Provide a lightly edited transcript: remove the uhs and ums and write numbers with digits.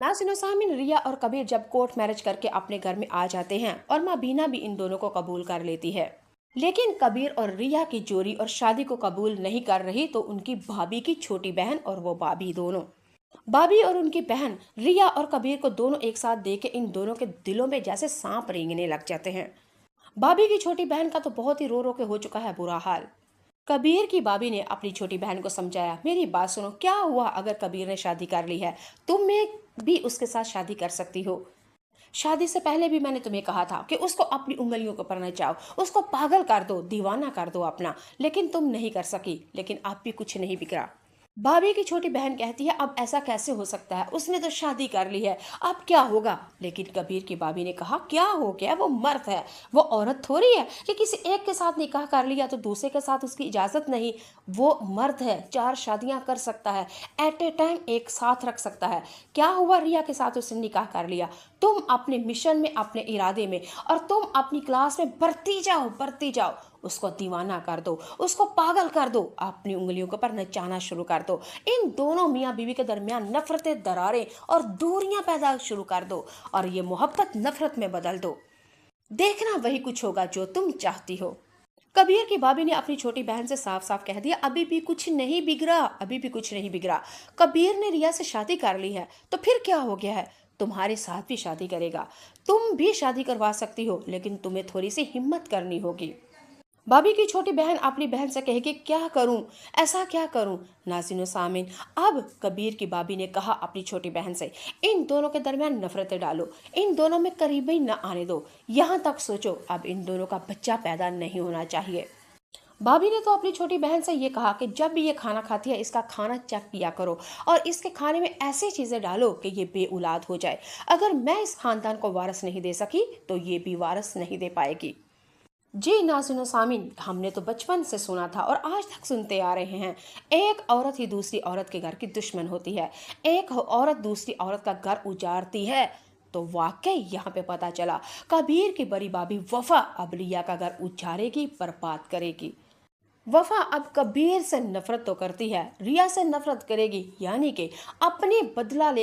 नाज़रीन सामीन, रिया और कबीर जब कोर्ट मैरिज करके अपने घर में आ जाते हैं और माँ बीना भी इन दोनों को कबूल कर लेती है, लेकिन कबीर और रिया की जोड़ी और शादी को कबूल नहीं कर रही तो उनकी भाभी की छोटी बहन और वो भाभी दोनों, भाभी और उनकी बहन रिया और कबीर को दोनों एक साथ देख के इन दोनों के दिलों में जैसे सांप रेंगने लग जाते हैं। भाभी की छोटी बहन का तो बहुत ही रो रो के हो चुका है बुरा हाल। कबीर की भाभी ने अपनी छोटी बहन को समझाया, मेरी बात सुनो, क्या हुआ अगर कबीर ने शादी कर ली है, तुम में भी उसके साथ शादी कर सकती हो। शादी से पहले भी मैंने तुम्हें कहा था कि उसको अपनी उंगलियों को पर नचाओ, उसको पागल कर दो, दीवाना कर दो अपना, लेकिन तुम नहीं कर सकी। लेकिन अब भी कुछ नहीं बिगड़ा। भाभी की छोटी बहन कहती है, अब ऐसा कैसे हो सकता है, उसने तो शादी कर ली है, अब क्या होगा। लेकिन कबीर की भाभी ने कहा, क्या हो गया, वो मर्द है, वो औरत थोड़ी है कि किसी एक के साथ निकाह कर लिया तो दूसरे के साथ उसकी इजाजत नहीं। वो मर्द है, 4 शादियां कर सकता है, एट ए टाइम एक साथ रख सकता है। क्या हुआ, रिया के साथ उसने निकाह कर लिया। तुम अपने मिशन में, अपने इरादे में, और तुम अपनी क्लास में बढ़ती जाओ, उसको दीवाना कर दो, उसको पागल कर दो, अपनी उंगलियों के पर नचाना शुरू कर दो। इन दोनों मियाँ बीवी के दरमियान नफरतें, दरारें और दूरियां पैदा शुरू कर दो और ये मोहब्बत नफरत में बदल दो। देखना वही कुछ होगा जो तुम चाहती हो। कबीर की भाभी ने अपनी छोटी बहन से साफ साफ कह दिया, अभी भी कुछ नहीं बिगड़ा, अभी भी कुछ नहीं बिगड़ा। कबीर ने रिया से शादी कर ली है तो फिर क्या हो गया है, तुम्हारे साथ भी शादी करेगा, तुम भी शादी करवा सकती हो, लेकिन तुम्हें थोड़ी सी हिम्मत करनी होगी। भाभी की छोटी बहन अपनी बहन से कहेगी, क्या करूं, ऐसा क्या करूं। नाज़रीन सामीन, अब कबीर की भाभी ने कहा अपनी छोटी बहन से, इन दोनों के दरमियान नफरतें डालो, इन दोनों में करीबी न आने दो, यहाँ तक सोचो अब इन दोनों का बच्चा पैदा नहीं होना चाहिए। भाभी ने तो अपनी छोटी बहन से ये कहा कि जब भी ये खाना खाती है इसका खाना चेक किया करो और इसके खाने में ऐसी चीजें डालो कि ये बेऔलाद हो जाए। अगर मैं इस खानदान को वारस नहीं दे सकी तो ये भी वारस नहीं दे पाएगी। जी नाज़रीन सामीन, हमने तो बचपन से सुना था और आज तक सुनते आ रहे हैं, एक औरत ही दूसरी औरत के घर की दुश्मन होती है, एक औरत दूसरी औरत का घर उजाड़ती है। तो वाकई यहाँ पे पता चला, कबीर की बड़ी भाभी वफा अब रिया का घर उजाड़ेगी, बर्बाद करेगी। वफा अब कबीर से नफरत तो करती है, रिया से नफरत करेगी, यानी कि अपने बदला ले